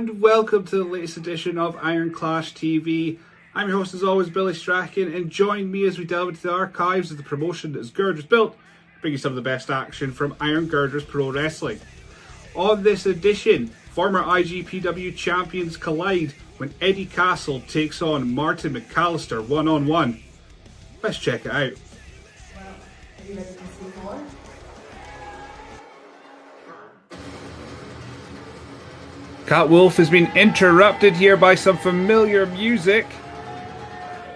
and welcome to the latest edition of Iron Clash TV. I'm your host as always, Billy Strachan, and join me as we delve into the archives of the promotion that is Girders built, bringing some of the best action from Iron Girders Pro Wrestling. On this edition, former IGPW champions collide when Eddie Castle takes on Martin MacAlistair one-on-one. Let's check it out. Well, are you ready to see more? Catwolf has been interrupted here by some familiar music.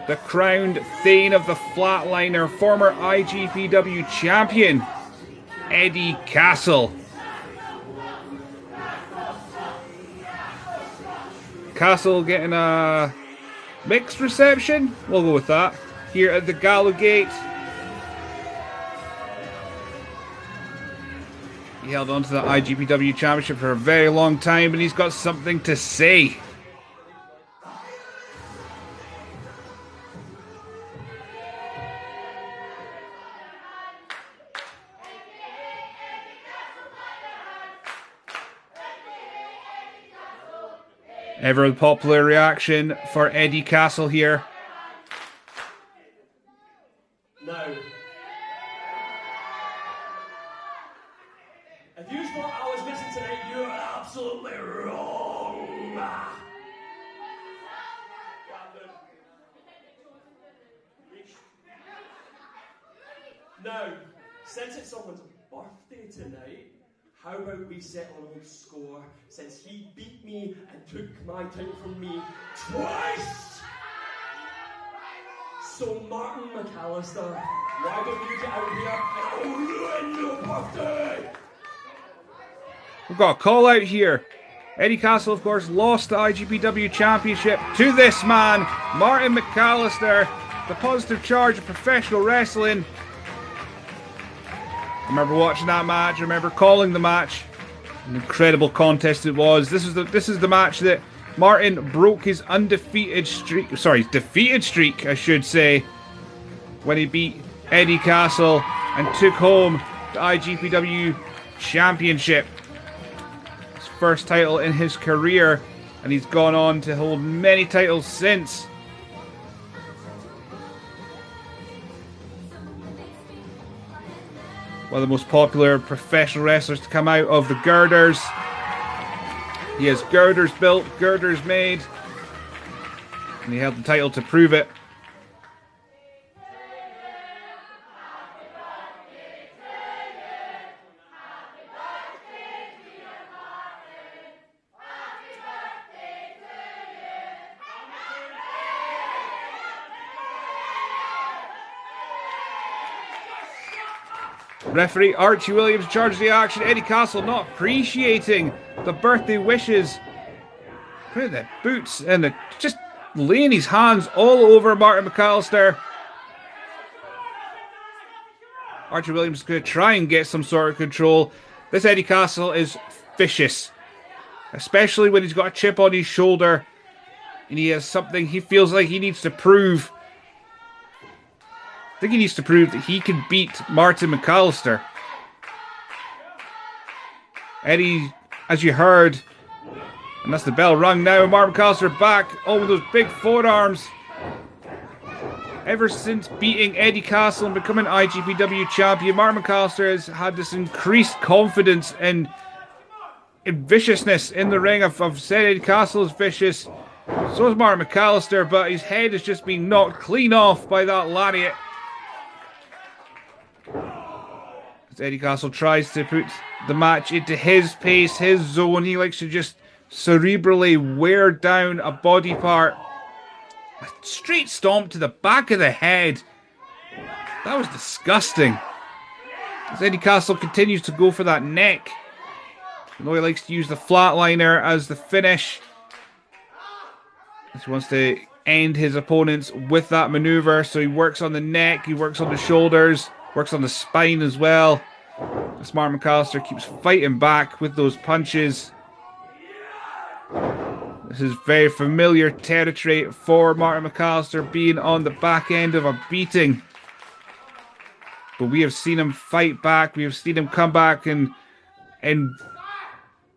The crowned Thane of the Flatliner, former IGPW champion, Eddie Castle. Castle getting a mixed reception, we'll go with that, here at the Gallowgate. He held on to the IGPW Championship for a very long time, and he's got something to say. Ever popular reaction for Eddie Castle here. No. If you thought I was missing tonight, you're absolutely wrong. Now, since it's someone's birthday tonight, how about we settle an old score since he beat me and took my title from me twice? So Martin MacAlistair, why don't you get out here and I'll ruin your birthday? We've got a call out here. Eddie Castle, of course, lost the IGPW Championship to this man, Martin MacAlistair, the positive charge of professional wrestling. I remember watching that match. I remember calling the match. An incredible contest it was. This is the match that Martin broke his defeated streak, I should say, when he beat Eddie Castle and took home the IGPW Championship. His first title in his career, and he's gone on to hold many titles since. One of the most popular professional wrestlers to come out of the Girders. He has Girders built, Girders made, and he held the title to prove it. Referee Archie Williams charges the action. Eddie Castle not appreciating the birthday wishes. Putting the boots and just laying his hands all over Martin MacAlistair. Archie Williams is going to try and get some sort of control. This Eddie Castle is vicious, especially when he's got a chip on his shoulder and he has something he feels like he needs to prove. I think he needs to prove that he can beat Martin MacAlistair. Eddie, as you heard, and that's the bell rung now, Martin MacAlistair back, all with those big forearms. Ever since beating Eddie Castle and becoming IGPW champion, Martin MacAlistair has had this increased confidence and viciousness in the ring. I've said Eddie Castle is vicious, so is Martin MacAlistair, but his head is just being knocked clean off by that lariat. As Eddie Castle tries to put the match into his pace, his zone, he likes to just cerebrally wear down a body part. A straight stomp to the back of the head. That was disgusting. As Eddie Castle continues to go for that neck. I know he likes to use the flatliner as the finish. He wants to end his opponents with that maneuver, so he works on the neck, he works on the shoulders, works on the spine as well. As Martin MacAlistair keeps fighting back with those punches. This is very familiar territory for Martin MacAlistair, being on the back end of a beating. But we have seen him fight back. We have seen him come back and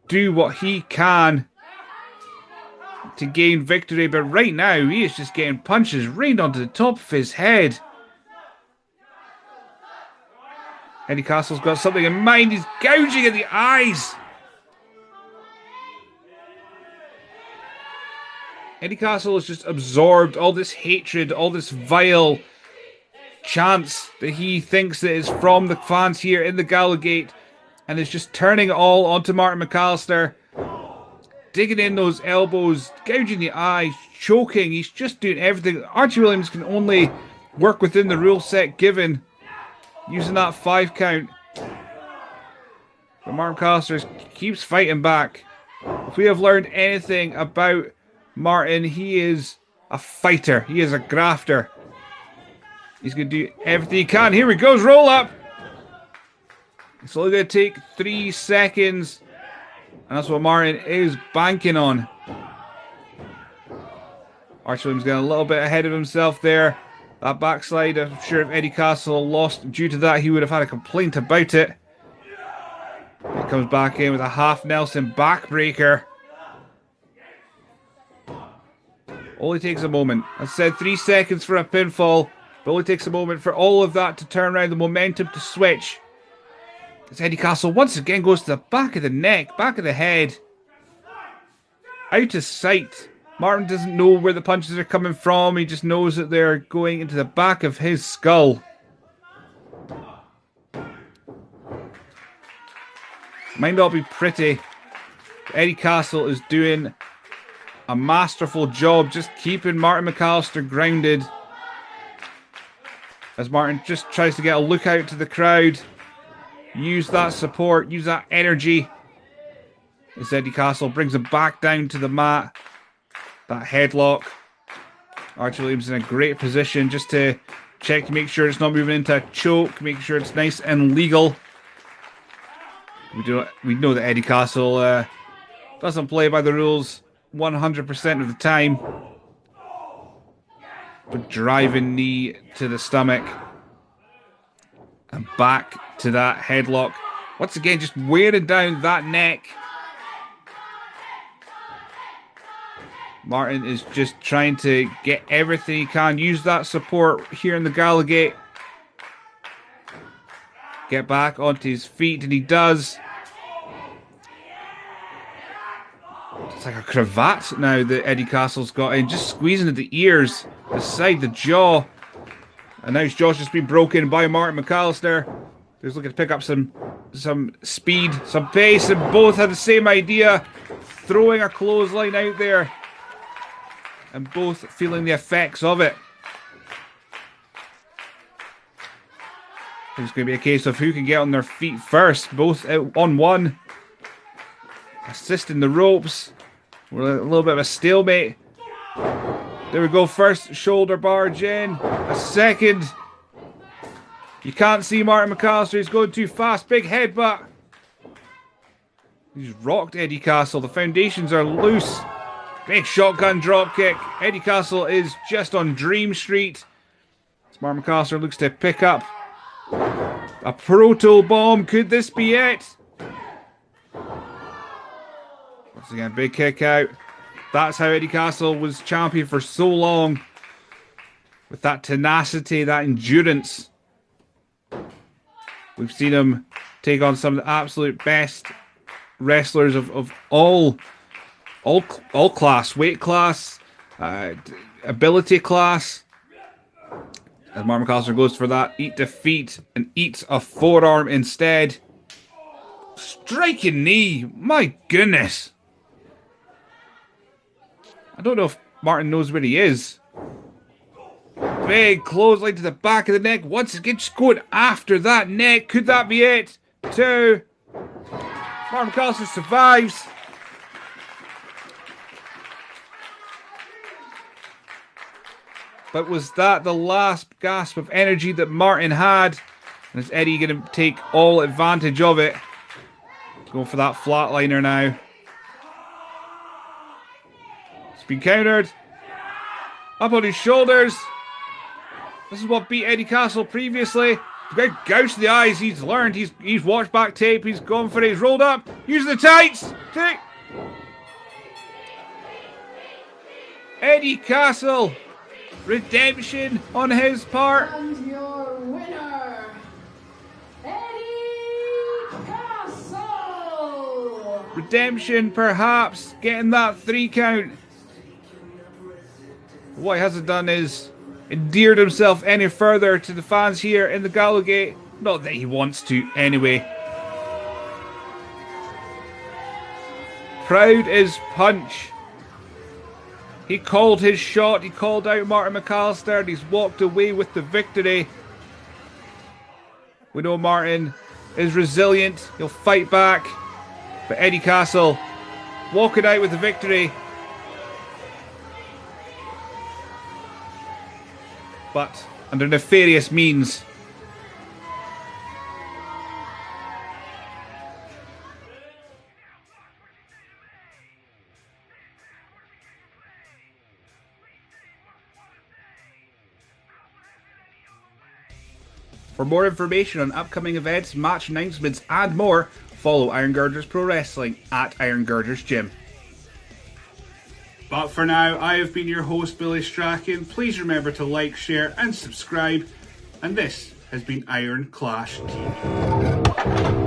do what he can to gain victory, but right now he is just getting punches rained onto the top of his head. Eddie Castle's got something in mind. He's gouging at the eyes. Eddie Castle has just absorbed all this hatred, all this vile chants that he thinks that is from the fans here in the Gallowgate, and is just turning it all onto Martin MacAlistair. Digging in those elbows, gouging the eyes, choking. He's just doing everything. Archie Williams can only work within the rule set given, using that 5 count. But Martin MacAlistair keeps fighting back. If we have learned anything about Martin, he is a fighter. He is a grafter. He's going to do everything he can. Here he goes, roll up. It's only going to take 3 seconds. And that's what Martin is banking on. Archie Williams getting a little bit ahead of himself there. That backslide, I'm sure if Eddie Castle lost due to that, he would have had a complaint about it. He comes back in with a half Nelson backbreaker. Only takes a moment. I said 3 seconds for a pinfall, but only takes a moment for all of that to turn around, the momentum to switch. As Eddie Castle once again goes to the back of the neck, back of the head. Out of sight. Martin doesn't know where the punches are coming from. He just knows that they're going into the back of his skull. Might not be pretty, but Eddie Castle is doing a masterful job just keeping Martin MacAlistair grounded. As Martin just tries to get a look out to the crowd. Use that support, use that energy. As Eddie Castle brings him back down to the mat. That headlock. Archie Williams in a great position just to check to make sure it's not moving into a choke. Make sure it's nice and legal. We know that Eddie Castle doesn't play by the rules 100% of the time. But driving knee to the stomach. And back to that headlock. Once again, just wearing down that neck. Martin is just trying to get everything he can. Use that support here in the Gallowgate. Get back onto his feet, and he does. It's like a cravat now that Eddie Castle's got in. Just squeezing at the ears, the side, the jaw. And now his jaw's just been broken by Martin MacAlistair. He's looking to pick up some speed, some pace, and both had the same idea. Throwing a clothesline out there. And both feeling the effects of it. It's going to be a case of who can get on their feet first. Both out on one. Assisting the ropes. We're a little bit of a stalemate. There we go. First shoulder barge in. A second. You can't see Martin MacAlistair. He's going too fast. Big headbutt. He's rocked Eddie Castle. The foundations are loose. Big shotgun dropkick. Eddie Castle is just on Dream Street. As Martin MacAlistair looks to pick up a proto bomb. Could this be it? Once again, big kick out. That's how Eddie Castle was champion for so long. With that tenacity, that endurance. We've seen him take on some of the absolute best wrestlers of all class, weight class, ability class. As Martin MacAlistair goes for that eat defeat and eats a forearm instead. Striking knee, my goodness. I don't know if Martin knows where he is. Big clothesline to the back of the neck. Once again, just going after that neck. Could that be it? 2. Martin MacAlistair survives. But was that the last gasp of energy that Martin had? And is Eddie going to take all advantage of it? Going for that flatliner now. It's been countered. Up on his shoulders. This is what beat Eddie Castle previously. Gouged the eyes. He's learned. He's watched back tape. He's gone for it. He's rolled up. Using the tights. Take. Eddie Castle. Redemption on his part. And your winner, Eddie Castle! Redemption, perhaps, getting that 3 count. What he hasn't done is endeared himself any further to the fans here in the Gallowgate. Not that he wants to, anyway. Proud as punch. He called his shot, he called out Martin MacAlistair, and he's walked away with the victory. We know Martin is resilient, he'll fight back. But Eddie Castle walking out with the victory. But under nefarious means. For more information on upcoming events, match announcements and more, follow Iron Girders Pro Wrestling at Iron Girders Gym. But for now, I have been your host, Billy Strachan. Please remember to like, share and subscribe. And this has been Iron Clash TV.